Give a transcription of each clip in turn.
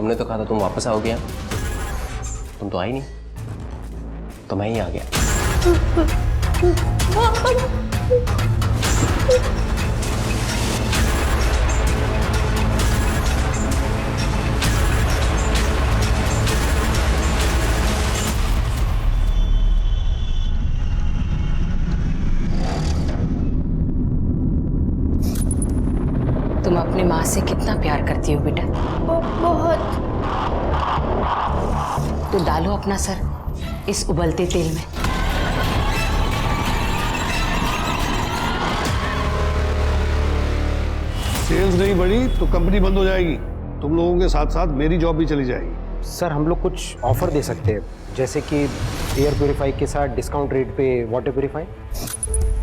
तुमने तो कहा था तुम वापस आओगे यहाँ, तुम तो आई नहीं, तो मैं ही आ गया। तुम अपनी माँ से कितना प्यार करती हो बेटा? बहुत। तो डालो अपना सर इस उबलते तेल में। सेल्स नहीं बढ़ी तो कंपनी बंद हो जाएगी। तुम लोगों के साथ साथ मेरी जॉब भी चली जाएगी। सर हम लोग कुछ ऑफर दे सकते हैं, जैसे कि एयर प्योरीफाई के साथ डिस्काउंट रेट पे वाटर प्योरीफाई।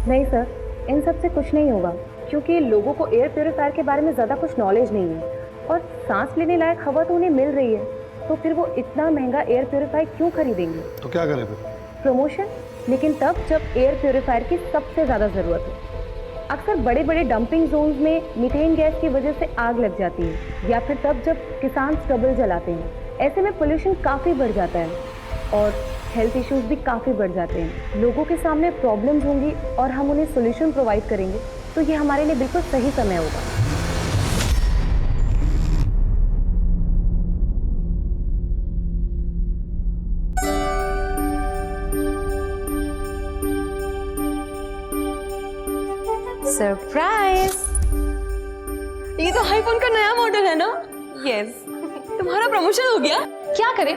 नहीं सर, इन सब से कुछ नहीं होगा, क्योंकि लोगों को एयर प्योरीफायर के बारे में ज़्यादा कुछ नॉलेज नहीं है और सांस लेने लायक हवा तो उन्हें मिल रही है, तो फिर वो इतना महंगा एयर प्योरीफायर क्यों खरीदेंगे? तो क्या करें फिर? प्रमोशन, लेकिन तब जब एयर प्योरीफायर की सबसे ज़्यादा ज़रूरत हो। अक्सर बड़े बड़े डंपिंग जोन्स में मीथेन गैस की वजह से आग लग जाती है, या फिर तब जब किसान स्टबल जलाते हैं। ऐसे में पोल्यूशन काफ़ी बढ़ जाता है और हेल्थ इश्यूज भी काफ़ी बढ़ जाते हैं। लोगों के सामने प्रॉब्लम्स होंगी और हम उन्हें सोल्यूशन प्रोवाइड करेंगे, तो ये हमारे लिए बिल्कुल सही समय होगा। सरप्राइज! ये तो आईफोन का नया मॉडल है ना? यस। तुम्हारा प्रमोशन हो गया? क्या करें,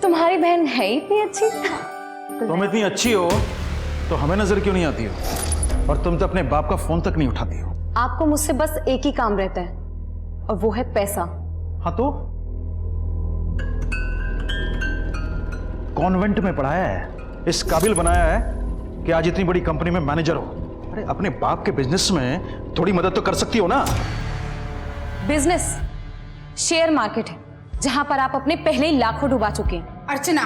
तुम्हारी बहन है ही इतनी अच्छी। तुम इतनी अच्छी हो तो हमें नजर क्यों नहीं आती हो? और तुम तो अपने बाप का फोन तक नहीं उठाती हो। आपको मुझसे बस एक ही काम रहता है और वो है पैसा। हाँ तो कॉन्वेंट में पढ़ाया है, इस काबिल बनाया है कि आज इतनी बड़ी कंपनी में मैनेजर हो। अरे अपने बाप के बिजनेस में थोड़ी मदद तो कर सकती हो ना? बिजनेस शेयर मार्केट है जहां पर आप अपने पहले ही लाखों डुबा चुके हैं। अर्चना,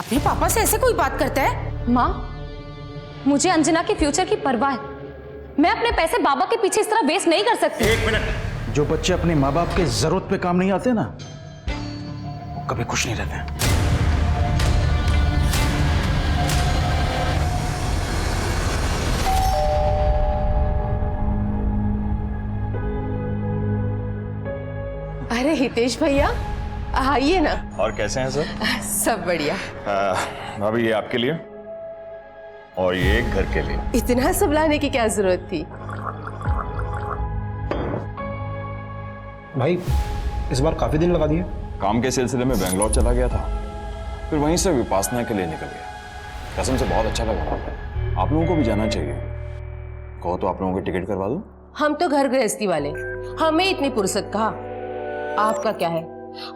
अपने पापा से ऐसे कोई बात करता है? माँ, मुझे अंजना के फ्यूचर की परवाह है। मैं अपने पैसे बाबा के पीछे इस तरह वेस्ट नहीं कर सकती। एक मिनट। जो बच्चे अपने माँ बाप के जरूरत पे काम नहीं आते ना, वो कभी खुश नहीं रहते। अरे हितेश भैया आइए ना। और कैसे हैं सर? सब बढ़िया। भाभी ये आपके लिए और ये घर के लिए। इतना सब लाने की क्या जरूरत थी? भाई इस बार काफी दिन लगा दिए। काम के सिलसिले में बेंगलोर चला गया था, फिर वहीं से विपासना के लिए निकल गया। कसम से बहुत अच्छा लगा। आप लोगों को भी जाना चाहिए। कहो तो आप लोगों की टिकट करवा दूं? हम तो घर गृहस्थी वाले, हमें इतनी फुर्सत कहाँ। आपका क्या है,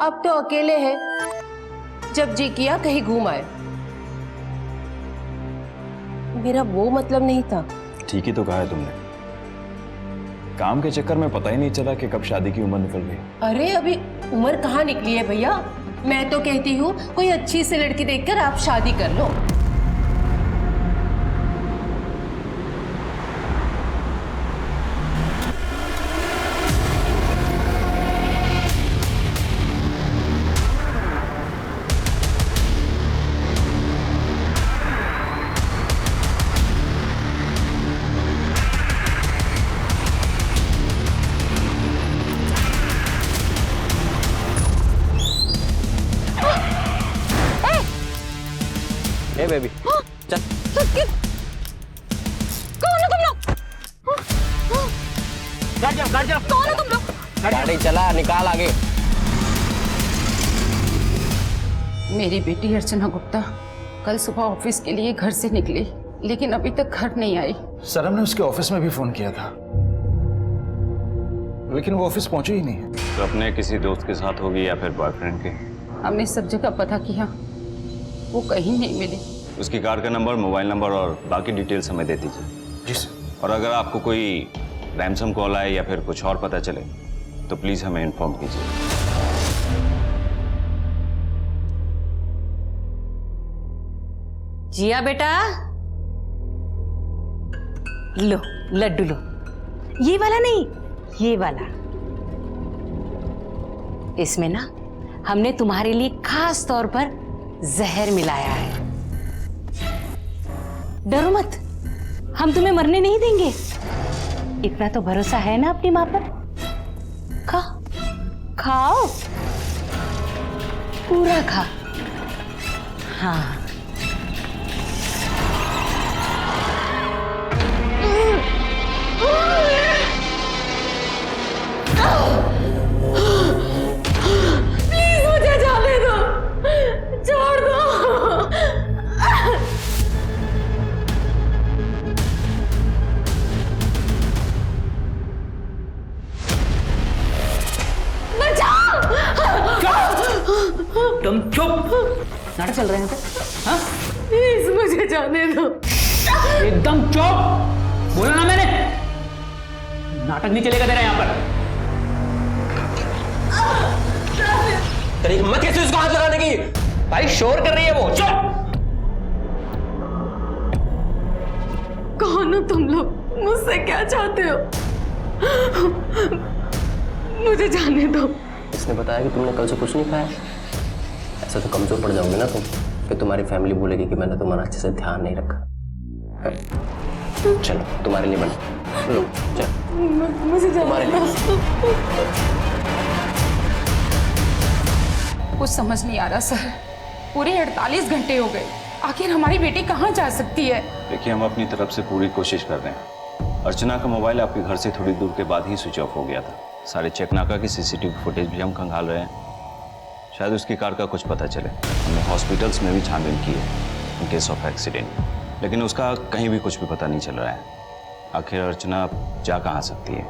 अब तो अकेले हैं, जब जी किया कहीं घूम आए। मेरा वो मतलब नहीं था। ठीक ही तो कहा है तुमने। काम के चक्कर में पता ही नहीं चला कि कब शादी की उम्र निकल गई। अरे अभी उम्र कहाँ निकली है भैया। मैं तो कहती हूँ कोई अच्छी सी लड़की देखकर आप शादी कर लो। ए बेबी चल। कौन हो तुम लोग? कौन हो तुम लोग? गाड़ी चला, निकाल आगे। मेरी बेटी अर्चना गुप्ता कल सुबह ऑफिस के लिए घर से निकली, लेकिन अभी तक घर नहीं आई। सर हमने उसके ऑफिस में भी फोन किया था, लेकिन वो ऑफिस पहुंची ही नहीं है। तो अपने किसी दोस्त के साथ होगी या फिर बॉयफ्रेंड के? हमने सब जगह पता किया, वो कहीं नहीं मिली। उसकी कार का नंबर, मोबाइल नंबर और बाकी डिटेल्स हमें दे दीजिए। जी सर। और अगर आपको कोई रैंसम कॉल आए या फिर कुछ और पता चले तो प्लीज हमें इन्फॉर्म कीजिए। जिया बेटा, लो लड्डू लो। ये वाला नहीं, ये वाला। इसमें ना हमने तुम्हारे लिए खास तौर पर जहर मिलाया है। डरो मत, हम तुम्हें मरने नहीं देंगे। इतना तो भरोसा है ना अपनी माँ पर। खाओ, पूरा खा। हाँ, प्लीज मुझे जाने दो, छोड़ दो। तुम चुप। नाटक चल रहे हैं तो? हाँ? प्लीज मुझे जाने दो। एकदम चुप। बोला ना मैंने, नाटक नहीं चलेगा तेरा यहाँ पर। तेरी हिम्मत कैसे उसको हाथ लगाने की? भाई शोर कर रही है वो। चुप। कौन हो तुम लोग? मुझसे क्या चाहते हो? मुझे जाने दो। इसने बताया कि तुमने कल से कुछ नहीं खाया। ऐसे तो कमजोर पड़ जाओगे ना तुम, फिर तुम्हारी फैमिली बोलेगी कि मैंने तुम्हारा अच्छे से ध्यान नहीं रखा। चलो तुम्हारे लिए बना लो। चलो मुझे तुम्हारे लिए। कुछ समझ नहीं आ रहा सर, पूरे 48 घंटे हो गए, आखिर हमारी बेटी कहाँ जा सकती है? देखिए, हम अपनी तरफ से पूरी कोशिश कर रहे हैं। अर्चना का मोबाइल आपके घर से थोड़ी दूर के बाद ही स्विच ऑफ हो गया था। सारे चेकनाका की सीसीटीवी फुटेज भी हम खंगाल रहे हैं, शायद उसकी कार का कुछ पता चले। हमने हॉस्पिटल्स में भी छानबीन की है इन केस ऑफ एक्सीडेंट, लेकिन उसका कहीं भी कुछ भी पता नहीं चल रहा है। आखिर अर्चना जा कहाँ सकती है?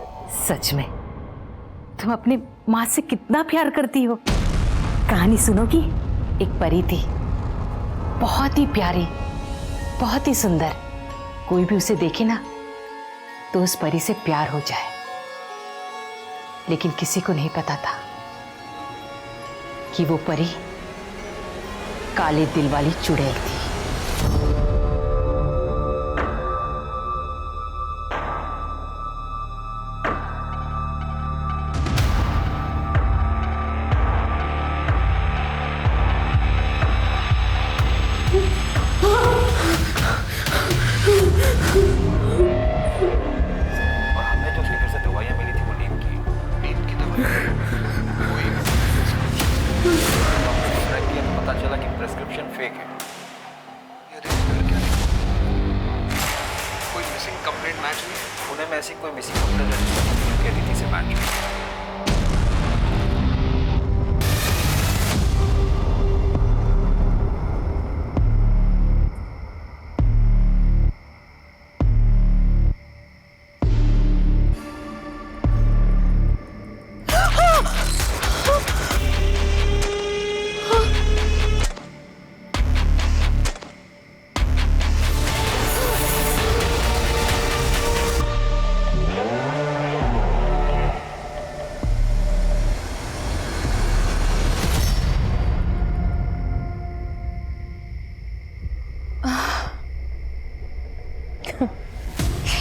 सच में तुम अपनी माँ से कितना प्यार करती हो। कहानी सुनोगी? एक परी थी, बहुत ही प्यारी, बहुत ही सुंदर। कोई भी उसे देखे ना तो उस परी से प्यार हो जाए, लेकिन किसी को नहीं पता था कि वो परी काले दिल वाली चुड़ैल थी। और हमें जो फिगर से दवाइयाँ मिली थी वो नींद की दवाई पता चला कि प्रेस्क्रिप्शन फेक है। ये कर क्या कोई मिसिंग कंप्लेंट मैच नहीं। पुणे में ऐसी कोई मिसिंग कंप्लेंट नहीं से मैच हुई।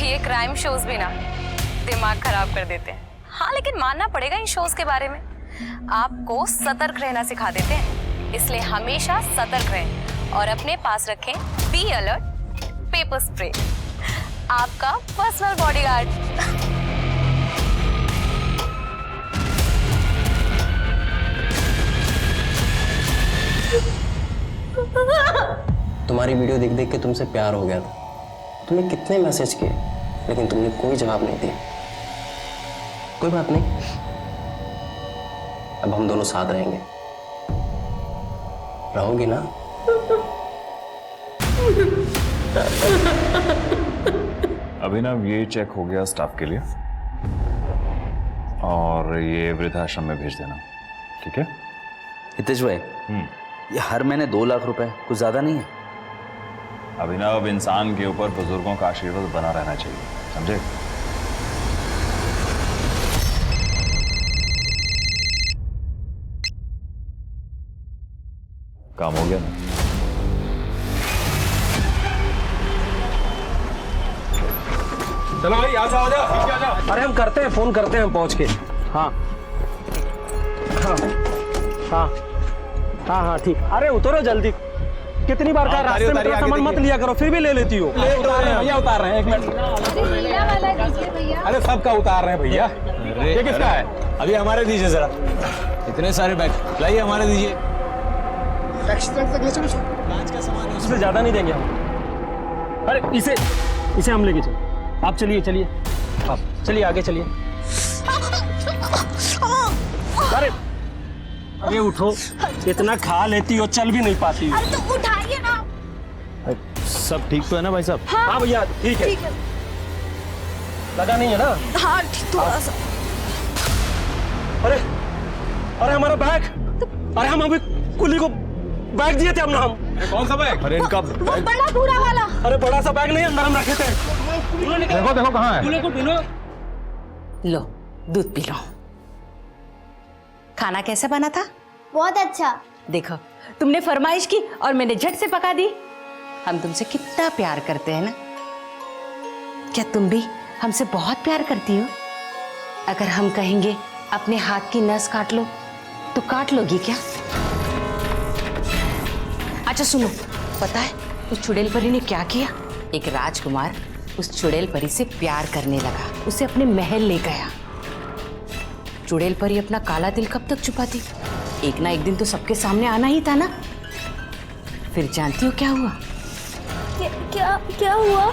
ये क्राइम शोज भी ना दिमाग खराब कर देते हैं। हाँ, लेकिन मानना पड़ेगा इन शोज के बारे में आपको सतर्क रहना सिखा देते हैं। इसलिए हमेशा सतर्क रहें और अपने पास रखें बी अलर्ट पेपर स्प्रे, आपका पर्सनल बॉडीगार्ड। तुम्हारी वीडियो देख देख के तुमसे प्यार हो गया था। तुमने कितने मैसेज किए, लेकिन तुमने कोई जवाब नहीं दिया। कोई बात नहीं, अब हम दोनों साथ रहेंगे। रहोगी ना? अभिनव, ये चेक हो गया स्टाफ के लिए और ये वृद्धाश्रम में भेज देना, ठीक है? हितेश भाई, ये हर महीने 2 लाख रुपए कुछ ज्यादा नहीं है? अभिनव, इंसान के ऊपर बुजुर्गों का आशीर्वाद बना रहना चाहिए, समझे? काम हो गया ना? चलो भाई, आ जाओ। अरे हम करते हैं, फोन करते हैं हम पहुंच के। हाँ हाँ हाँ। हाँ हाँ ठीक। अरे उतरो जल्दी, कितनी बार कहा रास्ते में इतना सामान मत लिया करो, फिर भी ले लेती हो। उतार रहे हैं भैया, उतार रहे हैं, एक मिनट। अरे सबका उतार रहे हैं भैया। ये किसका है? अभी हमारे दीजिए जरा। इतने सारे बैग लाइए, हमारे दीजिए। कांच का सामान है, उससे ज्यादा नहीं देंगे हम। अरे इसे हम लेके चलो। आप चलिए चलिए, आप चलिए आगे चलिए। अरे उठो, इतना खा लेती हो, चल भी नहीं पाती हो। अरे तो उठाइए ना। सब ठीक तो है ना भाई साहब? हाँ भैया ठीक है। लगा नहीं है ना? हाँ थोड़ा सा। अरे हमारा बैग, अरे हम अभी कुली को बैग दिए थे हम। कौन सा बैग? अरे इनका वो बड़ा भूरा वाला। अरे बड़ा सा बैग नहीं, अंदर हम रखे थे। देखो देखो कहाँ है। लो दूध पी लो। खाना कैसा बना था? बहुत अच्छा। देखो तुमने फरमाइश की और मैंने झट से पका दी। हम तुमसे कितना प्यार करते हैं ना। क्या तुम भी हमसे बहुत प्यार करती हो? अगर हम कहेंगे अपने हाथ की नस काट लो तो काट लोगी क्या? अच्छा सुनो, पता है उस चुड़ैल परी ने क्या किया? एक राजकुमार उस चुड़ैल परी से प्यार करने लगा, उसे अपने महल ले गया। चुड़ैल परी अपना काला तिल कब तक छुपाती? एक ना एक दिन तो सबके सामने आना ही था ना। फिर जानती हो क्या हुआ? क्या हुआ?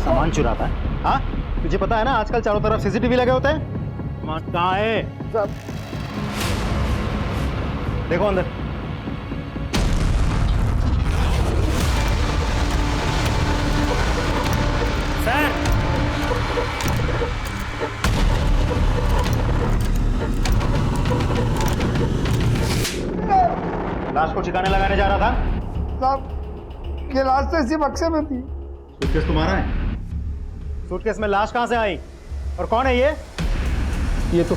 सामान चुराता है? हाँ तुझे पता है ना आजकल चारों तरफ सीसीटीवी लगे होते हैं। कहाँ है सब? देखो अंदर। सर लाश को ठिकाने लगाने जा रहा था। साहब ये लाश तो इसी बक्से में थी। सूटकेस तुम्हारा है? सूटकेस में लाश कहाँ से आई और कौन है ये तो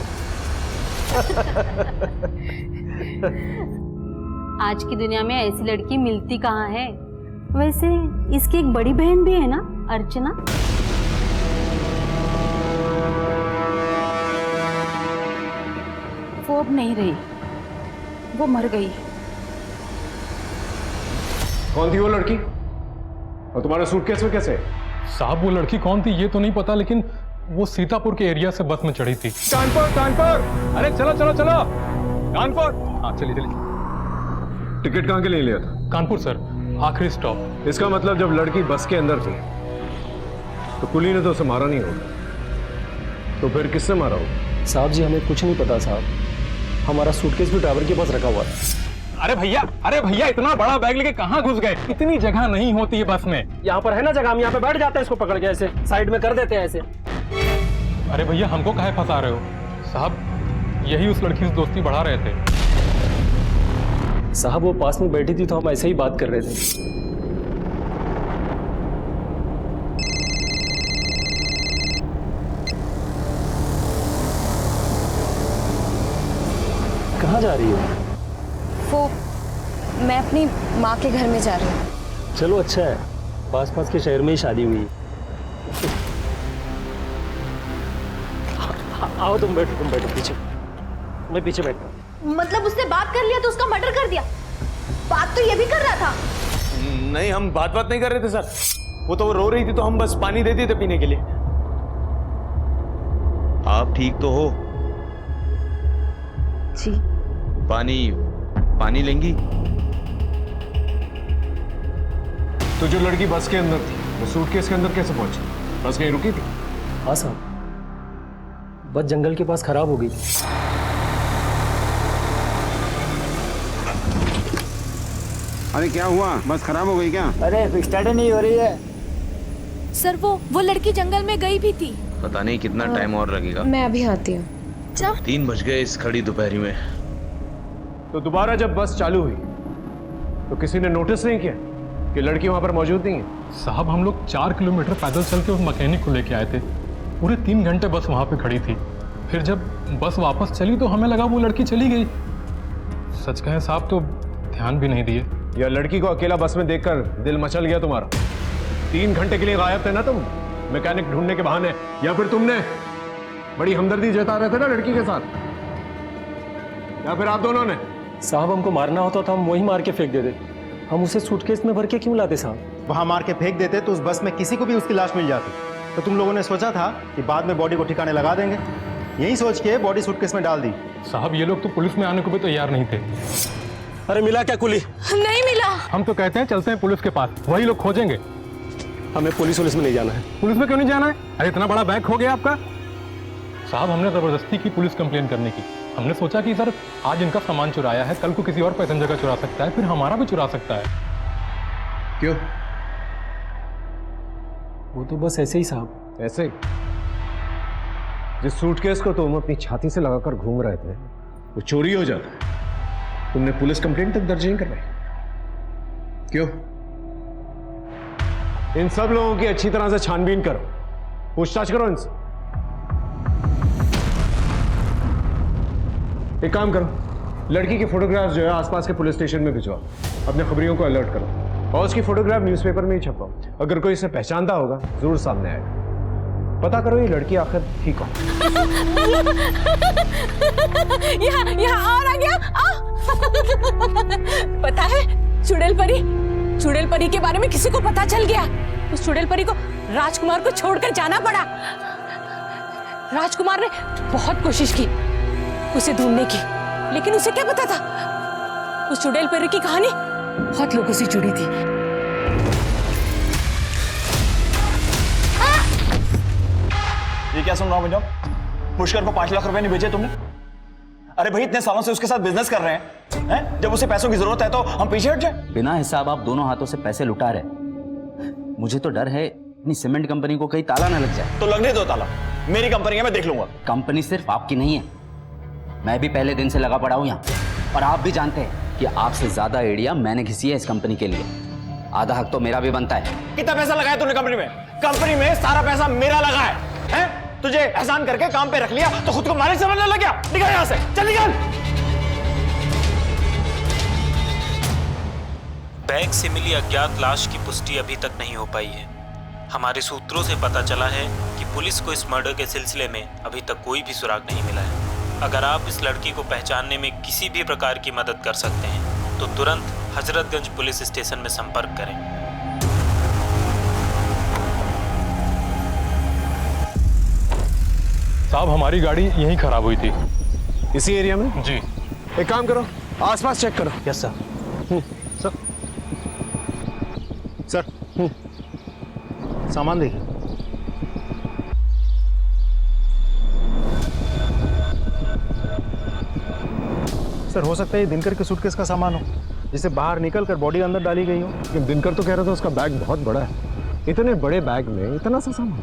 आज की दुनिया में ऐसी लड़की मिलती कहाँ है? वैसे इसकी एक बड़ी बहन भी है ना, अर्चना। वो अब नहीं रही, वो मर गई। कौन थी वो लड़की और तुम्हारा सूटकेस में कैसे? साहब वो लड़की कौन थी ये तो नहीं पता, लेकिन वो सीतापुर के एरिया से बस में चढ़ी थी। कानपुर। अरे चलो चलो चलो कानपुर। हाँ चलिए चलिए। टिकट कहाँ के लिए लिया था? कानपुर सर, आखिरी स्टॉप। इसका मतलब जब लड़की बस के अंदर थी तो कुली ने तो उसे मारा नहीं होगा, तो फिर किससे मारा होगा? साहब जी हमें कुछ नहीं पता साहब, हमारा सूटकेस भी ड्राइवर के पास रखा हुआ है। अरे भैया इतना बड़ा बैग लेके कहाँ घुस गए? इतनी जगह नहीं होती है बस में। यहाँ पर है ना जगह, हम यहाँ पे बैठ जाते हैं, इसको पकड़ के ऐसे साइड में कर देते हैं ऐसे। अरे भैया हमको काहे फंसा रहे हो? साहब यही उस लड़की से दोस्ती बढ़ा रहे थे। साहब वो पास में बैठी थी तो हम ऐसे ही बात कर रहे थे। कहाँ जा रही हो? वो मैं अपनी माँ के घर में जा रही हूँ। चलो अच्छा है, पास पास के शहर में ही शादी हुई। आओ तुम बैठो पीछे, मैं पीछे बैठता। मतलब उसने बात कर लिया तो उसका मर्डर कर दिया? बात तो ये भी कर रहा था। नहीं हम बात नहीं कर रहे थे सर, वो तो रो रही थी तो हम बस पानी दे दिए थे पीने के लिए। आप ठीक तो हो? जी। पानी लेंगी? तो जो लड़की बस के अंदर थी वो सूटकेस के अंदर कैसे पहुंची? बस कहीं रुकी थी? हाँ साहब, बस जंगल के पास खराब हो गई। अरे क्या हुआ, बस खराब हो गई क्या? अरे स्टार्ट नहीं हो रही है सर। वो लड़की जंगल में गई भी थी। पता नहीं कितना टाइम और लगेगा। मैं अभी आती हूँ। 3 बज गए इस खड़ी दोपहरी में। तो दोबारा जब बस चालू हुई तो किसी ने नोटिस नहीं किया कि लड़की वहां पर मौजूद नहीं है? साहब हम लोग 4 किलोमीटर पैदल चल के उस मैकेनिक को लेके आए थे। पूरे 3 घंटे बस वहां पे खड़ी थी। फिर जब बस वापस चली तो हमें लगा वो लड़की चली गई। सच कहें साहब तो ध्यान भी नहीं दिए। या लड़की को अकेला बस में देखकर दिल मचल गया तुम्हारा? 3 घंटे के लिए गायब थे ना तुम? मैकेनिक ढूंढने के बहाने, या फिर तुमने बड़ी हमदर्दी जता रहे थे ना लड़की के साथ, या फिर आप दोनों ने? साहब हमको मारना होता तो हम वही मार के फेंक देते, हम उसे सूटकेस में भर के क्यों लाते साहब? वहां मार के फेंक देते तो उस बस में किसी को भी उसकी लाश मिल जाती। तो तुम लोगों ने सोचा था कि बाद में बॉडी को ठिकाने लगा देंगे, यही सोच के बॉडी सूटकेस में डाल दी। साहब ये लोग तो पुलिस में आने को भी तैयार नहीं थे। अरे मिला क्या कुली? नहीं मिला। हम तो कहते हैं चलते हैं पुलिस के पास, वही लोग खोजेंगे। हमें पुलिस में नहीं जाना है। पुलिस में क्यों नहीं जाना है? अरे इतना बड़ा बैग हो गया आपका। साहब हमने जबरदस्ती की पुलिस कंप्लेन करने की। हमने सोचा कि सर आज इनका सामान चुराया है, कल को किसी और पैसेंजर का चुरा सकता है, फिर हमारा भी चुरा सकता है। क्यों? वो तो बस ऐसे ही साहब। ऐसे ही? जिस सूटकेस को तुम अपनी छाती से लगाकर घूम रहे थे वो चोरी हो जाता है, तुमने पुलिस कंप्लेंट तक दर्ज नहीं करवाई। क्यों? इन सब लोगों की अच्छी तरह से छानबीन करो, पूछताछ करो इनसे। एक काम करो, लड़की के फोटोग्राफ्स जो है आसपास के पुलिस स्टेशन में भिजवाओ, अपने खबरियों को अलर्ट करो और उसकी फोटोग्राफ न्यूज़पेपर में ही छपवाओ। अगर कोई इसे पहचानता होगा जरूर सामने आएगा। पता करो ये लड़की आखिर थी कौन। यहाँ और आ गया। पता है चुड़ैल परी के बारे में किसी को पता चल गया। उस चुड़ैल परी को राजकुमार को छोड़कर जाना पड़ा। राजकुमार ने बहुत कोशिश की उसे ढूंढने की, लेकिन उसे क्या पता था उस चुड़ैल परी की कहानी बहुत लोगों से जुड़ी थी। ये क्या सुन रहा हूं पुष्कर को 5 लाख रुपए नहीं भेजे तुमने? अरे भाई इतने सालों से उसके साथ बिजनेस कर रहे हैं, जब उसे पैसों की जरूरत है तो हम पीछे हट जाए? बिना हिसाब आप दोनों हाथों से पैसे लुटा रहे। मुझे तो डर है अपनी सीमेंट कंपनी को कहीं ताला ना लग जाए। तो लगने दो ताला, मेरी कंपनी है, मैं देख लूंगा। कंपनी सिर्फ आपकी नहीं है, मैं भी पहले दिन से लगा पड़ा हूं यहाँ, और आप भी जानते हैं कि आपसे ज्यादा आइडिया मैंने घिसी है इस कंपनी के लिए। आधा हक तो मेरा भी बनता है। कितना पैसा लगाया तूने कंपनी में? कंपनी में सारा पैसा मेरा लगा है? तुझे एहसान करके काम पे रख लिया तो खुद को मालिक समझने लग गया। निकल यहां से, चल निकल। बैग से मिली अज्ञात लाश की पुष्टि अभी तक नहीं हो पाई है। हमारे सूत्रों से पता चला है कि पुलिस को इस मर्डर के सिलसिले में अभी तक कोई भी सुराग नहीं मिला है। अगर आप इस लड़की को पहचानने में किसी भी प्रकार की मदद कर सकते हैं तो तुरंत हजरतगंज पुलिस स्टेशन में संपर्क करें। साहब हमारी गाड़ी यहीं खराब हुई थी। इसी एरिया में? जी। एक काम करो, आसपास चेक करो। Yes sir. सर सर सामान देखिए। सर हो सकता है ये दिनकर के सूटकेस का सामान हो, जिसे बाहर निकलकर बॉडी अंदर डाली गई हो। लेकिन दिनकर तो कह रहा था उसका बैग बहुत बड़ा है, इतने बड़े बैग में इतना सा सामान।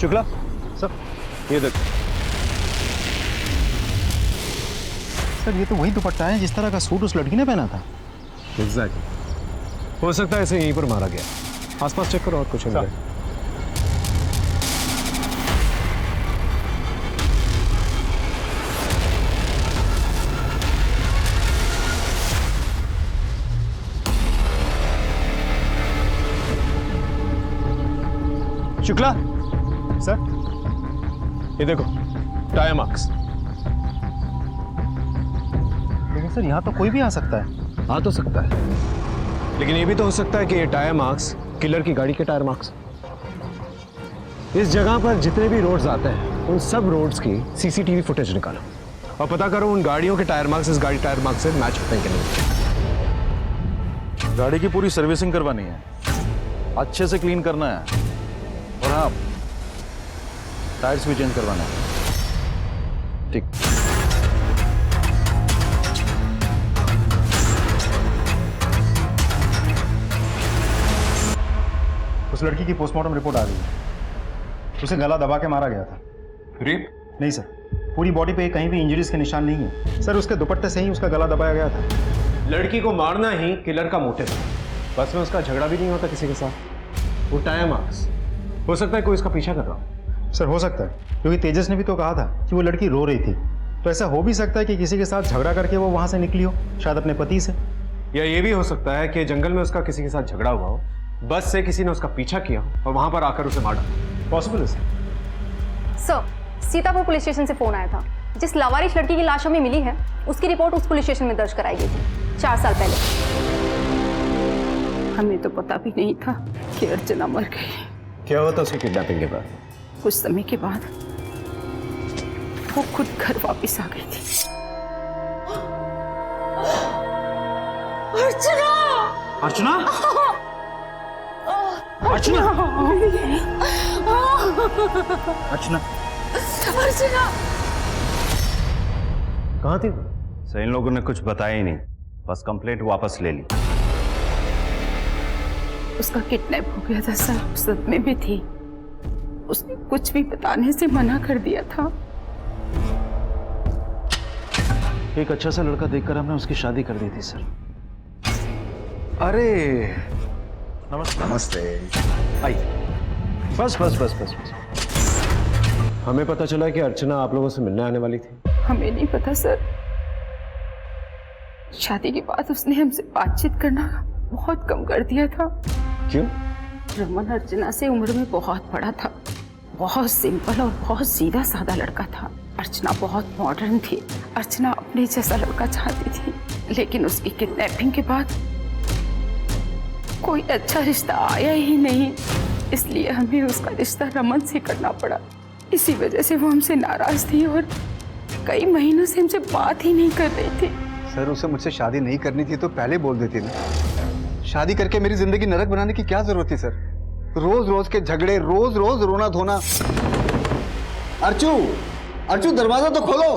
शुक्ला सर ये देखो। सर ये तो वही दुपट्टा है जिस तरह का सूट उस लड़की ने पहना था। एग्जैक्टली। हो सकता है इसे यहीं पर मारा गया। आसपास चेक करो और कुछ मिले। शुक्ला सर ये देखो टायर मार्क्स। लेकिन सर यहाँ तो कोई भी आ सकता है। आ तो सकता है, लेकिन ये भी तो हो सकता है कि ये टायर मार्क्स किलर की गाड़ी के टायर मार्क्स। इस जगह पर जितने भी रोड्स आते हैं उन सब रोड्स की सीसीटीवी फुटेज निकालो और पता करो उन गाड़ियों के टायर मार्क्स इस गाड़ी टायर मार्क्स से मैच होते हैं कि नहीं। गाड़ी की पूरी सर्विसिंग करवानी है, अच्छे से क्लीन करना है, और हाँ टायर्स भी चेंज करवाना है। ठीक। उस लड़की की पोस्टमार्टम रिपोर्ट आ गई है। उसे गला दबा के मारा गया था। रेप? नहीं सर, पूरी बॉडी पे कहीं भी इंजरीज के निशान नहीं है सर। उसके दुपट्टे से ही उसका गला दबाया गया था। लड़की को मारना ही किलर का मोटिव है। बस में उसका झगड़ा भी नहीं होता किसी के साथ। वो टायर मार्क्स हो सकता है कोई इसका पीछा कर रहा हो। सर हो सकता है, क्योंकि तेजस ने भी तो कहा था कि वो लड़की रो रही थी, तो ऐसा हो भी सकता है कि किसी के साथ झगड़ा करके वो वहां से निकली हो, शायद अपने पति से। या ये भी हो सकता है कि जंगल में उसका किसी के साथ झगड़ा हुआ हो, बस से किसी ने उसका पीछा किया और वहां पर आकर उसे मारा। पॉसिबल है सर, सीतापुर पुलिस स्टेशन से फोन आया था। जिस लावारिश लड़की की लाश हमें मिली है उसकी रिपोर्ट उस पुलिस स्टेशन में दर्ज कराई गई थी 4 साल पहले। हमें तो पता भी नहीं था कि अर्चना मर गई। क्या हुआ था उसकी किडनैपिंग के बाद? कुछ समय के बाद वो खुद घर वापस आ गई थी। अर्चना! अर्चना? अर्चना! अर्चना अर्चना! कहाँ थी? सर इन लोगों ने कुछ बताया ही नहीं, बस कंप्लेंट वापस ले ली। उसका किडनैप हो गया था सर, सदमे में थी। उसने कुछ भी बताने से मना कर दिया था। एक अच्छा सा लड़का देखकर हमने उसकी शादी कर दी थी सर। अरे नमस्ते। नमस्ते। आइए। बस बस बस बस बस। हमें पता चला कि अर्चना आप लोगों से मिलने आने वाली थी। हमें नहीं पता सर। शादी के बाद उसने हमसे बातचीत करना बहुत कम कर दिया था। क्यों? रमन अर्चना से उम्र में बहुत बड़ा था, बहुत सिंपल और बहुत सीधा साधा लड़का था। अर्चना बहुत मॉडर्न थी। अर्चना अपने जैसा लड़का चाहती थी, लेकिन उसकी किडनैपिंग के बाद कोई अच्छा रिश्ता आया ही नहीं, इसलिए हमें उसका रिश्ता रमन से करना पड़ा। इसी वजह से वो हमसे नाराज थी और कई महीनों से हमसे बात ही नहीं कर रही थी। सर उसे मुझसे शादी नहीं करनी थी तो पहले बोल देती ना। शादी करके मेरी जिंदगी नरक बनाने की क्या जरूरत थी सर? रोज रोज के झगड़े, रोज रोज रोना धोना। अर्चू, अर्चू दरवाजा तो खोलो।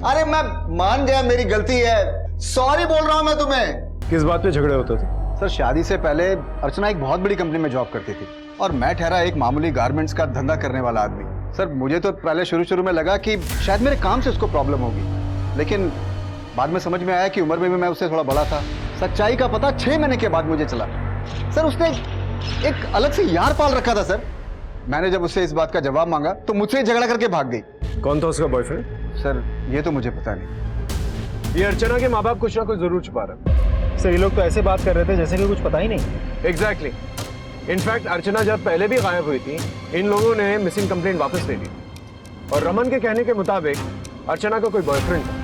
अरे मैं मान गया मेरी गलती है, सॉरी बोल रहा हूं मैं तुम्हें। किस बात पे झगड़े होते थे? सर शादी से पहले अर्चना एक बहुत बड़ी कंपनी में जॉब करती थी और मैं ठहरा एक मामूली गारमेंट्स का धंधा करने वाला आदमी। सर मुझे तो पहले शुरू में लगा कि शायद मेरे काम से उसको प्रॉब्लम होगी, लेकिन बाद में समझ में आया कि उम्र में भी मैं उससे थोड़ा बड़ा था। सच्चाई का पता 6 महीने के बाद मुझे चला। सर उसने एक अलग से यार पाल रखा था सर। मैंने जब उससे इस बात का जवाब मांगा तो मुझसे झगड़ा करके भाग गई। कौन था उसका बॉयफ्रेंड? सर ये तो मुझे पता नहीं। ये अर्चना के माँ बाप कुछ ना कुछ जरूर छुपा रहे। सर ये लोग तो ऐसे बात कर रहे थे जैसे कि कुछ पता ही नहीं। एग्जैक्टली। इनफैक्ट अर्चना जब पहले भी गायब हुई थी, इन लोगों ने मिसिंग कंप्लेंट वापस ले ली और रमन के कहने के मुताबिक अर्चना का कोई बॉयफ्रेंड था।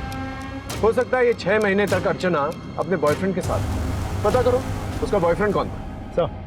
हो सकता है ये 6 महीने तक अर्चना अपने बॉयफ्रेंड के साथ। पता करो उसका बॉयफ्रेंड कौन था। सर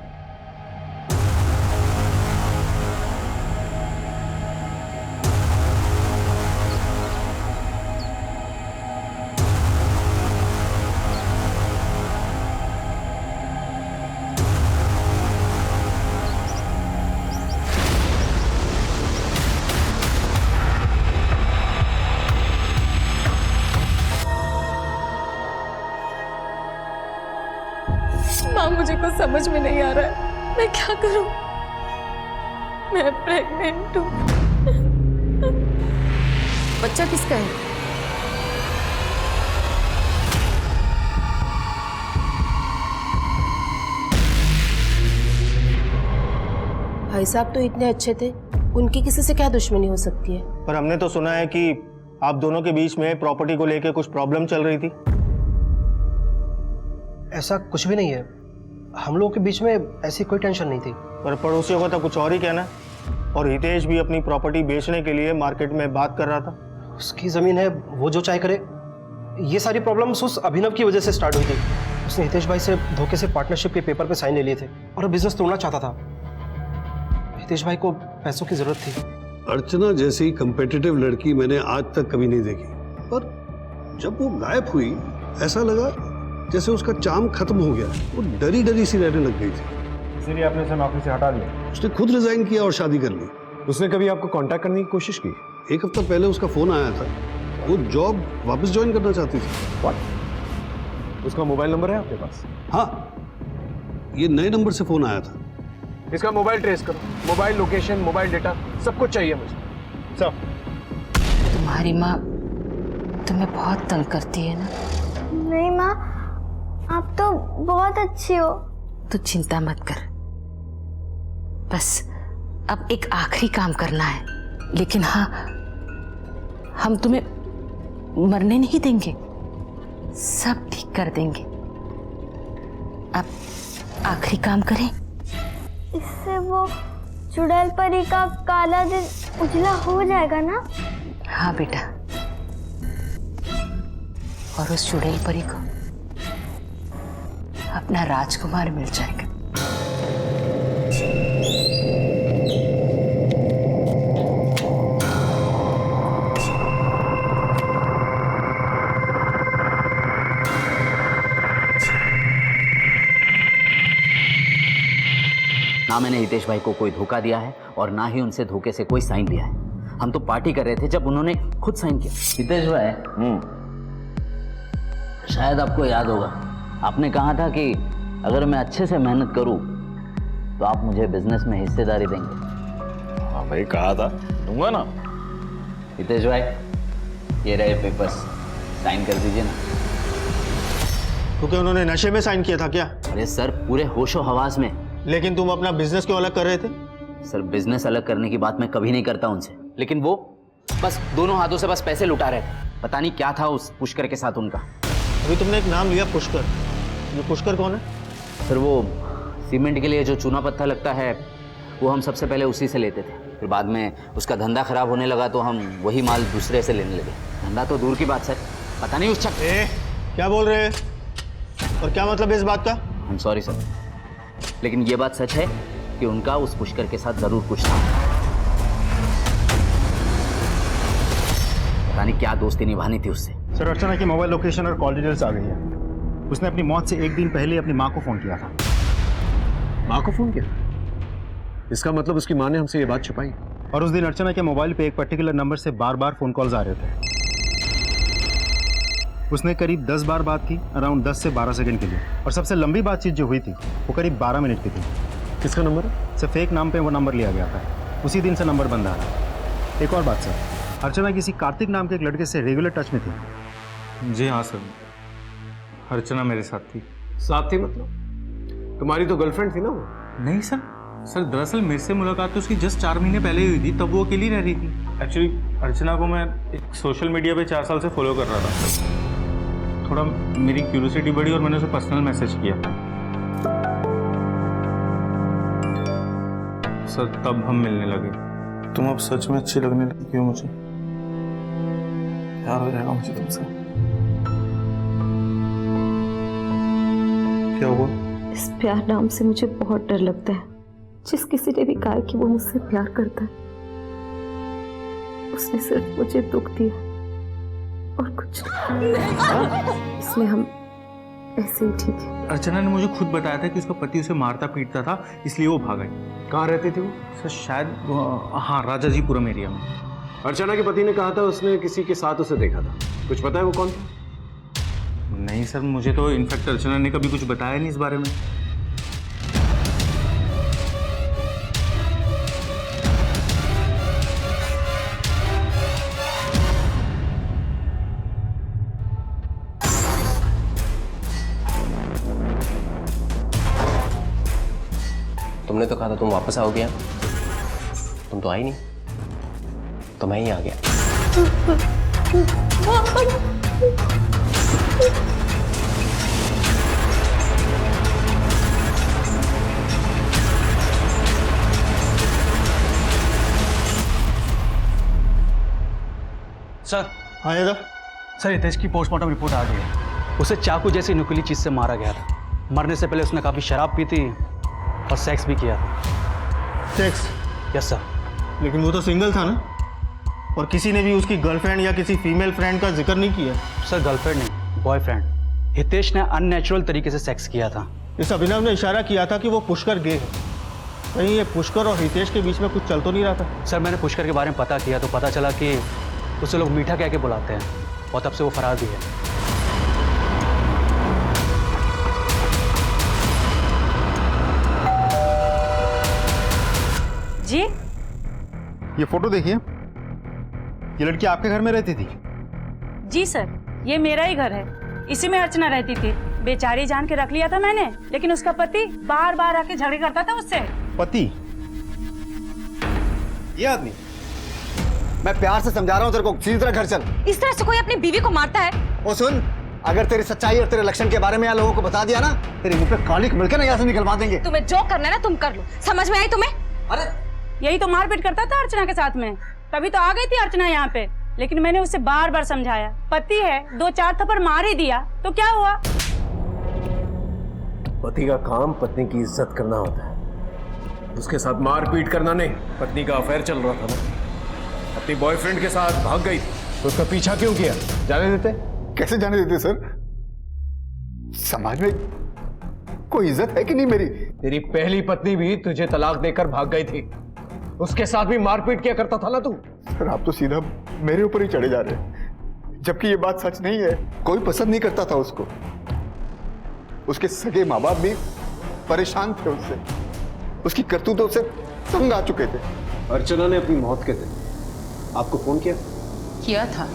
माँ मुझे कुछ समझ में नहीं आ रहा है, मैं क्या करूं? मैं प्रेग्नेंट हूं। बच्चा किसका है? भाई साहब तो इतने अच्छे थे, उनकी किसी से क्या दुश्मनी हो सकती है? पर हमने तो सुना है कि आप दोनों के बीच में प्रॉपर्टी को लेकर कुछ प्रॉब्लम चल रही थी। ऐसा कुछ भी नहीं है, हम लोगों के बीच में ऐसी कोई टेंशन नहीं थी। पर पड़ोसियों का तो कुछ और ही कहना, और हितेश भी अपनी प्रॉपर्टी बेचने के लिए मार्केट में बात कर रहा था। उसकी जमीन है, वो जो चाहे करे। ये सारी प्रॉब्लम्स उस अभिनव की वजह से स्टार्ट हुई थी। उसने हितेश भाई से धोखे से पार्टनरशिप के पेपर पे साइन ले लिए थे और बिजनेस तोड़ना चाहता था। हितेश भाई को पैसों की जरूरत थी। अर्चना जैसी कंपेटिटिव लड़की मैंने आज तक कभी नहीं देखी, पर जब वो गायब हुई ऐसा लगा जैसे उसका चार्म खत्म हो गया। वो डरी डरी सी रहने लग गई थी। इसीलिए आपने उसे नौकरी से हटा दिया? उसने खुद रिजाइन किया और शादी कर ली। उसने कभी आपको कांटेक्ट करने की कोशिश की? 1 हफ्ता पहले उसका फोन आया था, वो जॉब वापस ज्वाइन करना चाहती थी। What? उसका मोबाइल नंबर है आपके पास? हाँ, ये नए नंबर से फोन आया था। इसका मोबाइल ट्रेस करो, मोबाइल लोकेशन, मोबाइल डेटा, सब कुछ चाहिए मुझे। सब। तुम्हारी माँ तुम्हें बहुत तंग करती है ना? नहीं माँ, आप तो बहुत अच्छी हो। तू चिंता मत कर, बस अब एक आखिरी काम करना है, लेकिन हाँ, हम तुम्हें मरने नहीं देंगे, सब ठीक कर देंगे। अब आखिरी काम करें। इससे वो चुड़ैल परी का काला दिल उजला हो जाएगा ना? हाँ बेटा, और उस चुड़ैल परी को अपना राजकुमार मिल जाएगा। ना मैंने हितेश भाई को कोई धोखा दिया है और ना ही उनसे धोखे से कोई साइन लिया है। हम तो पार्टी कर रहे थे जब उन्होंने खुद साइन किया। हितेश भाई, शायद आपको याद होगा, आपने कहा था कि अगर मैं अच्छे से मेहनत करूं तो आप मुझे बिजनेस में हिस्सेदारी देंगे। हाँ भाई, कहा था, दूंगा ना। हितेश भाई, ये रहे पेपर्स, साइन कर दीजिए ना। तो क्या उन्होंने नशे में साइन किया था क्या? अरे सर, पूरे होशो हवास में। लेकिन तुम अपना बिजनेस क्यों अलग कर रहे थे? सर, बिजनेस अलग करने की बात मैं कभी नहीं करता उनसे, लेकिन वो बस दोनों हाथों से बस पैसे लुटा रहे थे। पता नहीं क्या था उस पुष्कर के साथ उनका। अभी तुमने एक नाम लिया, पुष्कर। ये पुष्कर कौन है? सर, वो सीमेंट के लिए जो चूना पत्थर लगता है वो हम सबसे पहले उसी से लेते थे। फिर बाद में उसका धंधा खराब होने लगा तो हम वही माल दूसरे से लेने लगे। धंधा तो दूर की बात सर, पता नहीं उस क्या बोल रहे हैं और क्या मतलब है इस बात का? आई एम सॉरी सर, लेकिन ये बात सच है कि उनका उस पुष्कर के साथ जरूर कुछ था। पता नहीं क्या दोस्ती निभानी थी उससे। सर, अर्चना की मोबाइल लोकेशन और कॉल डिटेल्स आ गई है। उसने अपनी मौत से एक दिन पहले अपनी माँ को फोन किया था। माँ को फोन किया? इसका मतलब उसकी माँ ने हमसे ये बात छुपाई। और उस दिन अर्चना के मोबाइल पे एक पर्टिकुलर नंबर से बार बार फोन कॉल्स आ रहे थे। उसने करीब 10 बार बात की, अराउंड 10 से 12 सेकंड के लिए। और सबसे लंबी बातचीत जो हुई थी वो करीब 12 मिनट की थी। किसका नंबर है? सर, फेक नाम पे वो नंबर लिया गया था। उसी दिन से नंबर बंद आ रहा। एक और बात सर, अर्चना किसी कार्तिक नाम के एक लड़के से रेगुलर टच में थी। जी हाँ सर, अर्चना मेरे साथ थी। साथ थी मतलब? तुम्हारी तो गर्लफ्रेंड थी ना वो? नहीं सर, दरअसल मेरे से मुलाकात तो उसकी जस्ट 4 महीने पहले हुई थी, तब वो अकेली रह रही थी। एक्चुअली अर्चना को मैं एक सोशल मीडिया पे 4 साल से फॉलो कर रहा था। थोड़ा मेरी क्यूरियोसिटी बढ़ी और मैंने उसे पर्सनल मैसेज किया सर, तब हम मिलने लगे। तुम अब सच में अच्छी लगने लगी क्यों? मुझे प्यार हो जाएगा मुझे तुमसे। क्या हुआ? इस प्यार नाम से मुझे बहुत डर लगता है। जिस किसी ने भी कहा कि वो मुझसे प्यार करता है, उसने सिर्फ मुझे दुख दिया और कुछ नहीं। इसलिए हम ऐसे ही ठीक है। अर्चना ने मुझे खुद बताया था कि उसका पति उसे मारता पीटता था, इसलिए वो भाग गई। कहाँ रहती थी वो? सर शायद हाँ, राजाजीपुरम एरिया में। अर्चना के पति ने कहा था उसने किसी के साथ उसे देखा था। कुछ पता है वो कौन था? नहीं सर, मुझे तो इनफैक्ट अर्चना ने कभी कुछ बताया नहीं इस बारे में। तुमने तो कहा था तुम वापस आओगे, तुम तो आई नहीं, तो मैं ही आ गया। सर। हाँ दादा। सर, हितेश की पोस्टमार्टम रिपोर्ट आ गई है। उसे चाकू जैसी नुकीली चीज से मारा गया था। मरने से पहले उसने काफी शराब पी थी और सेक्स भी किया था। सेक्स? Yes sir. लेकिन वो तो सिंगल था ना, और किसी ने भी उसकी गर्लफ्रेंड या किसी फीमेल फ्रेंड का जिक्र नहीं किया। सर, गर्लफ्रेंड नहीं, बॉयफ्रेंड। हितेश ने अननेचुरल तरीके से सेक्स किया था। इस अभिनव ने इशारा किया था कि वो पुष्कर गे है। कहीं ये पुष्कर और हितेश के बीच में कुछ चल तो नहीं रहा था? सर, मैंने पुष्कर के बारे में पता किया तो पता चला कि उसे लोग मीठा कह के बुलाते हैं और तब से वो फरार भी है। जी? ये फोटो देखिए, ये लड़की आपके घर में रहती थी? जी सर, ये मेरा ही घर है। इसी में अर्चना रहती थी। बेचारी जान के रख लिया था मैंने, लेकिन उसका पति बार बार आके झगड़े करता था उससे। पति? ये आदमी? मैं प्यार से समझा रहा हूँ तेरे को, सीधी तरह घर चल। इस तरह से कोई अपनी बीवी को मारता है? ओ सुन, अगर तेरी सच्चाई और तेरे लक्षण के बारे में यहाँ लोगों को बता दिया ना, तेरे मुंह पे कालिक मिलकर ना यहाँ से निकलवा देंगे। तुम्हें जो करना है ना तुम कर लो, समझ में आई तुम्हें? अरे यही तो मारपीट करता था अर्चना के साथ में, तभी तो आ गई थी अर्चना यहाँ पे। लेकिन मैंने उसे बार बार समझाया, पति है, 2-4 थप्पड़ मार ही दिया तो क्या हुआ। पति का काम पत्नी की इज्जत करना होता है, उसके साथ मारपीट करना नहीं। पत्नी का अफेयर चल रहा था ना, अपनी बॉयफ्रेंड के साथ भाग गई तो उसका पीछा क्यों किया? जाने देते? कैसे जाने देते सर? समाज में कोई इज्जत है कि नहीं मेरी? तेरी पहली पत्नी भी तुझे तलाक देकर भाग गई थी, उसके साथ भी मारपीट किया करता था ना तू। सर आप तो सीधा मेरे ऊपर ही चढ़े जा रहे हैं, जबकि ये बात सच नहीं है। कोई पसंद नहीं करता था उसको, उसके सगे माँ बाप भी परेशान थे उससे, उसकी करतूतों से तंग आ चुके थे। अर्चना ने अपनी मौत के दिन आपको फोन किया था,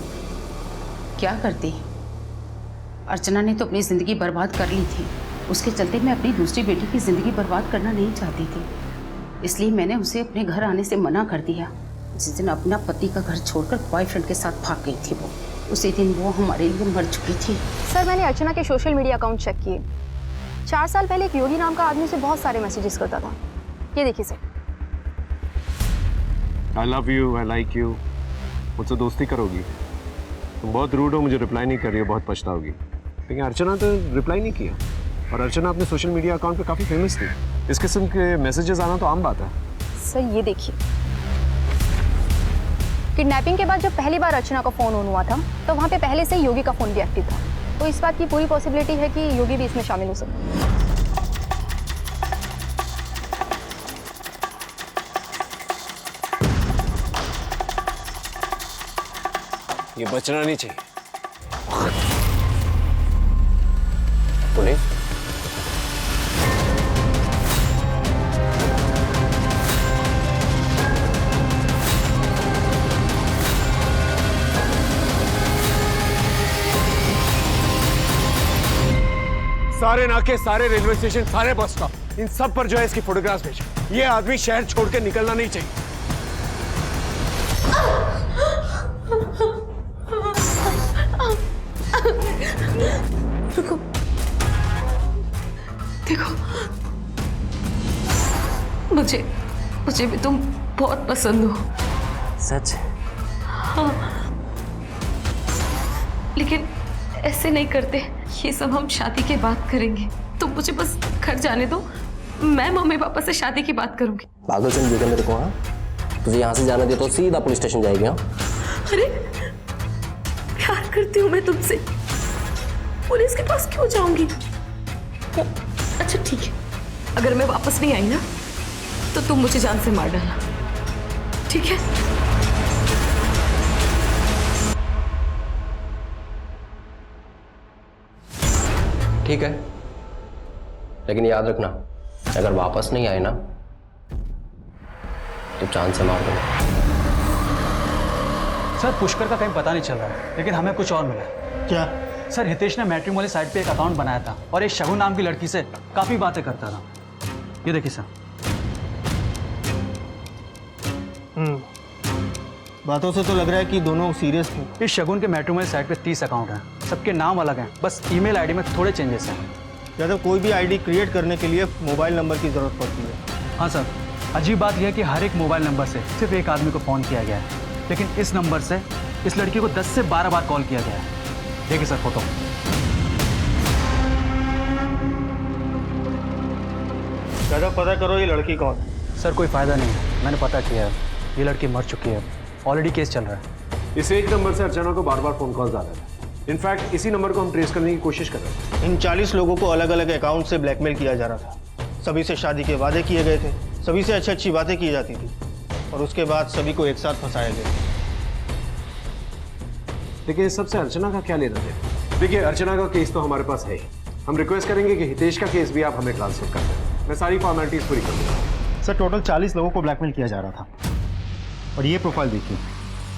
क्या करती। अर्चना ने तो अपनी जिंदगी बर्बाद कर ली थी, उसके चलते मैं अपनी दूसरी बेटी की जिंदगी बर्बाद करना नहीं चाहती थी, इसलिए मैंने उसे अपने घर आने से मना कर दिया। जिस दिन अपना पति का घर छोड़कर बॉयफ्रेंड के साथ भाग गई थी वो, उसी दिन वो हमारे लिए मर चुकी थी। सर मैंने अर्चना के सोशल मीडिया अकाउंट चेक किए। 4 साल पहले एक योगी नाम का आदमी उसे बहुत सारे मैसेजेस करता था। ये देखिए sir. I love you, I like you, मुझसे दोस्ती करोगी? तुम बहुत रूड हो, मुझे रिप्लाई नहीं कर रही हो, बहुत पछताओगी। लेकिन अर्चना तो रिप्लाई नहीं किया, और अर्चना अपने सोशल मीडिया अकाउंट पे काफ़ी फेमस थी। इस किस्म के मैसेजेस आना तो आम बात है। सर ये देखिए, किडनैपिंग के बाद जब पहली बार अर्चना का फोन ऑन हुआ था तो वहाँ पे पहले से योगी का फोन भी एक्टिव था, तो इस बात की पूरी पॉसिबिलिटी है कि योगी भी इसमें शामिल हो सकता है। ये बचना नहीं चाहिए। पुलिस? सारे नाके, सारे रेलवे स्टेशन, सारे बस स्टॉप, इन सब पर जो है इसकी फोटोग्राफ्स भेजो। ये आदमी शहर छोड़ के निकलना नहीं चाहिए। रुको, देखो, मुझे भी तुम बहुत पसंद हो। सच? हाँ, लेकिन ऐसे नहीं करते, ये सब हम शादी के बाद करेंगे। तुम मुझे बस घर जाने दो, मैं मम्मी पापा से शादी की बात करूंगी। पागल समझ गया मेरे को? हाँ, तुझे यहाँ से जाना दे तो सीधा पुलिस स्टेशन जाएगी। हाँ, अरे प्यार करती हूँ मैं तुमसे, पुलिस के पास क्यों जाऊंगी? अच्छा ठीक है, अगर मैं वापस नहीं आई ना तो तुम मुझे जान से मार डालना, ठीक है? ठीक है, लेकिन याद रखना, अगर वापस नहीं आए ना तो चांद से मार दूंगा। सर पुष्कर का कहीं पता नहीं चल रहा है, लेकिन हमें कुछ और मिला। क्या? सर हितेश ने मैट्रिमोनी साइट पे एक अकाउंट बनाया था और एक शगुन नाम की लड़की से काफी बातें करता था। ये देखिए सर। बातों से तो लग रहा है कि दोनों सीरियस थे। इस शगुन के मैट्रिमोनी साइट पे 30 अकाउंट हैं, सबके नाम अलग हैं, बस ईमेल आईडी में थोड़े चेंजेस हैं। या कोई भी आईडी क्रिएट करने के लिए मोबाइल नंबर की जरूरत पड़ती है। हाँ सर, अजीब बात यह है कि हर एक मोबाइल नंबर से सिर्फ एक आदमी को फ़ोन किया गया है, लेकिन इस नंबर से इस लड़की को 10 से 12 बार कॉल किया गया है। देखिए सर फोटो। दादा पता करो ये लड़की कौन है। सर कोई फ़ायदा नहीं है, मैंने पता किया है, ये लड़की मर चुकी है, ऑलरेडी केस चल रहा है। इस एक नंबर से अर्चना को बार बार फोन कॉल्स आ रहे थे। इनफैक्ट इसी नंबर को हम ट्रेस करने की कोशिश कर रहे थे। इन 40 लोगों को अलग अलग अकाउंट से ब्लैकमेल किया जा रहा था, सभी से शादी के वादे किए गए थे, सभी से अच्छी अच्छी बातें की जाती थी और उसके बाद सभी को एक साथ फंसाया गया। लेकिन इस सबसे अर्चना का क्या लेना देना? देखिए, अर्चना का केस तो हमारे पास है ही। हम रिक्वेस्ट करेंगे कि हितेश का केस भी आप हमें ट्रांसफर कर दें। मैं सारी फॉर्मेलिटीज पूरी कर दूंगा। सर टोटल 40 लोगों को ब्लैकमेल किया जा रहा था। और ये प्रोफाइल देखिए,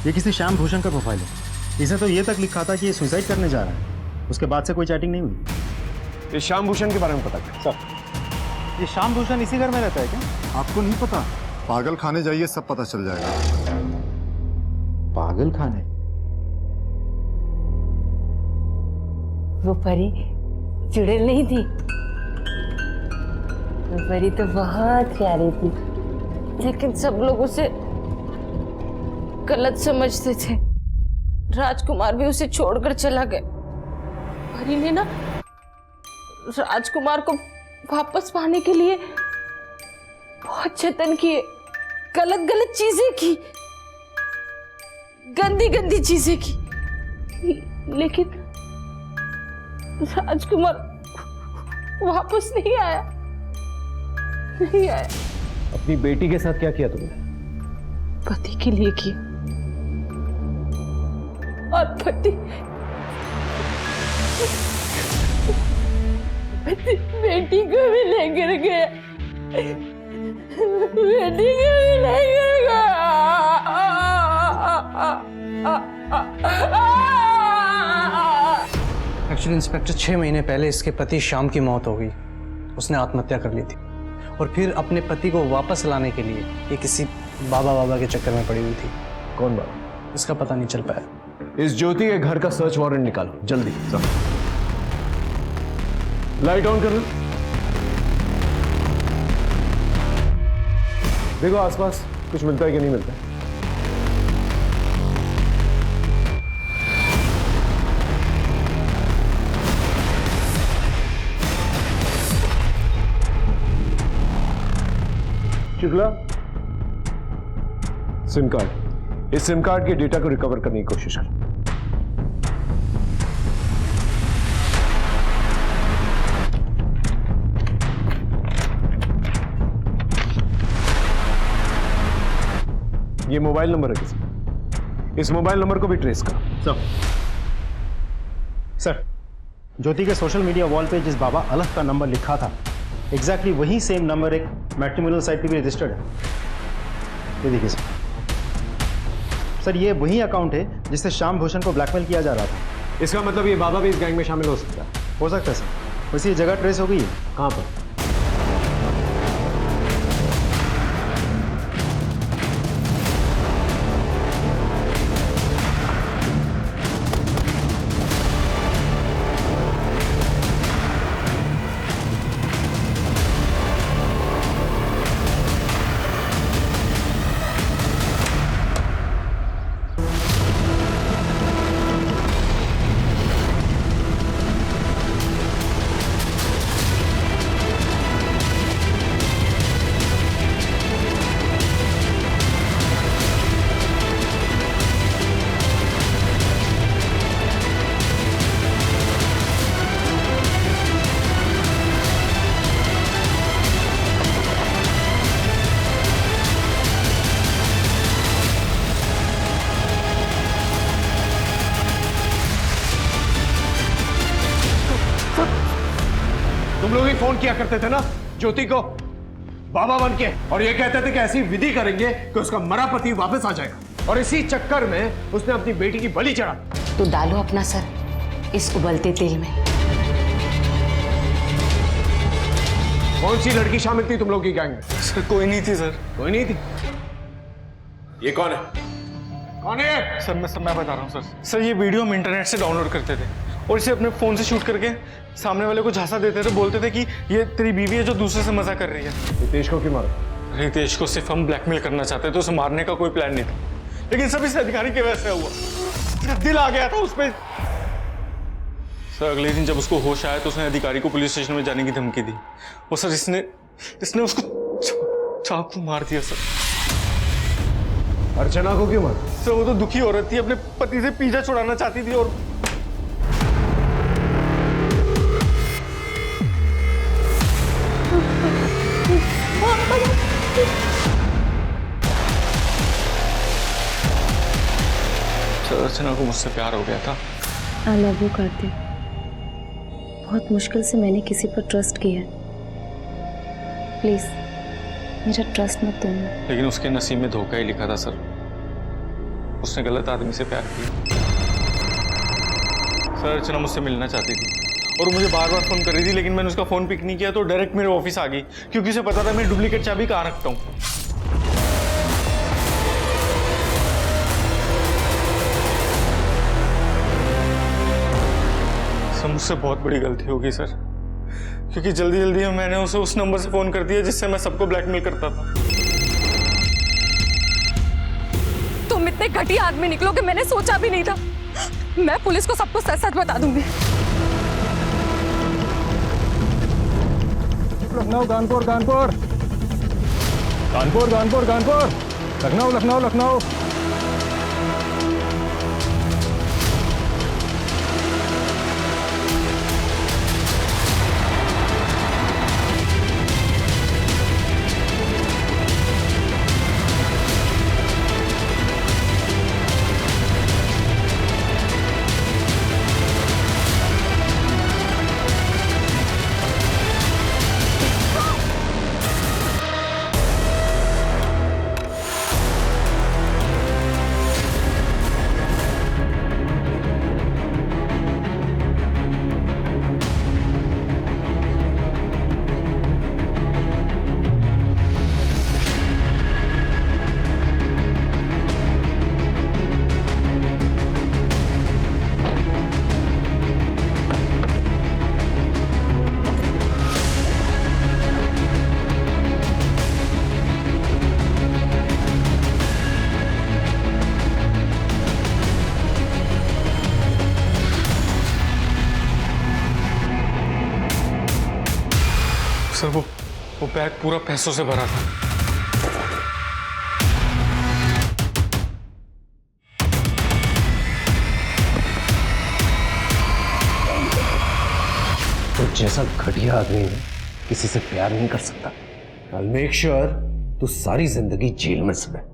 ये किसी श्याम भूषण का प्रोफाइल है। इसने तो ये तक लिखा था कि ये सुसाइड करने जा रहा है, उसके बाद से कोई चैटिंग नहीं हुई। इस श्याम भूषण के बारे में पता कर सर, ये श्याम भूषण इसी घर में रहता है क्या? आपको नहीं पता? पागल खाने जाइए, सब पता चल जाएगा। पागल खाने? वो परी चुड़ैल नहीं थी, वो परी तो बहुत प्यारी थी, लेकिन सब लोग उसे गलत समझते थे। राजकुमार भी उसे छोड़कर चला गया। परी ने ना राजकुमार को वापस पाने के लिए बहुत जतन किए, गलत गलत चीजें की, गंदी गंदी चीजें की, लेकिन राजकुमार वापस नहीं आया, नहीं आया। अपनी बेटी के साथ क्या किया तुमने? पति के लिए किया, और पति बेटी को भी लेकर गया, बेटी को भी लेकर गया। एक्चुअली इंस्पेक्टर 6 महीने पहले इसके पति श्याम की मौत हो गई। उसने आत्महत्या कर ली थी और फिर अपने पति को वापस लाने के लिए ये किसी बाबा के चक्कर में पड़ी हुई थी। कौन बाबा? इसका पता नहीं चल पाया। इस ज्योति के घर का सर्च वारंट निकालो जल्दी। लाइट ऑन कर लो। देखो आसपास कुछ मिलता है कि नहीं मिलता है। शुक्ला, सिम कार्ड, इस सिम कार्ड के डेटा को रिकवर करने की कोशिश कर। ये मोबाइल नंबर है किसी, इस मोबाइल नंबर को भी ट्रेस करो। सर, ज्योति के सोशल मीडिया वॉल पे जिस बाबा अलग का नंबर लिखा था, एग्जैक्टली वही सेम नंबर एक मैट्रिमोनियल साइट पे भी रजिस्टर्ड है। ये देखिए सर, ये वही अकाउंट है जिससे श्याम भूषण को ब्लैकमेल किया जा रहा था। इसका मतलब ये बाबा भी इस गैंग में शामिल हो सकता है? हो सकता है सर। वैसे ये जगह ट्रेस हो गई है। कहाँ पर? तुम लोग ही फोन किया करते थे ना ज्योति को बाबा बन के, और ये कहते थे कि ऐसी विधि करेंगे कि उसका मरा पति वापस आ जाएगा, और इसी चक्कर में उसने अपनी बेटी की बलि चढ़ा। तो डालो अपना सर इस उबलते तेल में। कौन सी लड़की शामिल थी तुम लोग की गैंग में? सर कोई नहीं थी सर। कोई नहीं थी? ये कौन है? कौन है? सर मैं बता रहा हूँ सर। सर ये वीडियो हम इंटरनेट से डाउनलोड करते थे और इसे अपने फोन से शूट करके सामने वाले को झांसा देते थे, बोलते थे कि ये तेरी बीवी है जो दूसरे से मजा कर रही है। रितेश को क्यों मारा? रितेश को सिर्फ हम ब्लैकमेल करना चाहते थे, उसे मारने का कोई प्लान नहीं था, लेकिन सब इस अधिकारी के वजह से हुआ। दिल आ गया था उस पर। सर अगले दिन जब उसको होश आया तो उसने अधिकारी को पुलिस स्टेशन में जाने की धमकी दी और सर इसने उसको चाकू मार दिया सर। अर्चना को क्यों मारा? सर वो तो दुखी औरत थी, अपने पति से पीछा छुड़ाना चाहती थी और अर्चना को मुझसे प्यार हो गया था। I love you Kartik. बहुत मुश्किल से मैंने किसी पर ट्रस्ट किया। प्लीज मेरा ट्रस्ट मत तोड़ना। लेकिन उसके नसीब में धोखा ही लिखा था सर। उसने गलत आदमी से प्यार किया। सर अर्चना मुझसे मिलना चाहती थी और मुझे बार बार फोन कर रही थी, लेकिन मैंने उसका फोन पिक नहीं किया तो डायरेक्ट मेरे ऑफिस आ गई, क्योंकि उसे पता था मैं डुप्लीकेट चाबी कहाँ रखता हूँ। सर मुझसे बहुत बड़ी गलती होगी सर, क्योंकि जल्दी जल्दी में मैंने उसे उस नंबर से फोन कर दिया जिससे मैं सबको ब्लैकमेल करता था। तुम इतने घटिया आदमी निकलोगे मैंने सोचा भी नहीं था। मैं पुलिस को सबको सच सच बता दूंगी। लखनऊ कानपुर कानपुर कानपुर कानपुर कानपुर लखनऊ लखनऊ लखनऊ। सर वो बैग पूरा पैसों से भरा था। तो जैसा घटिया आदमी है किसी से प्यार नहीं कर सकता। I'll make sure तू सारी जिंदगी जेल में सड़े।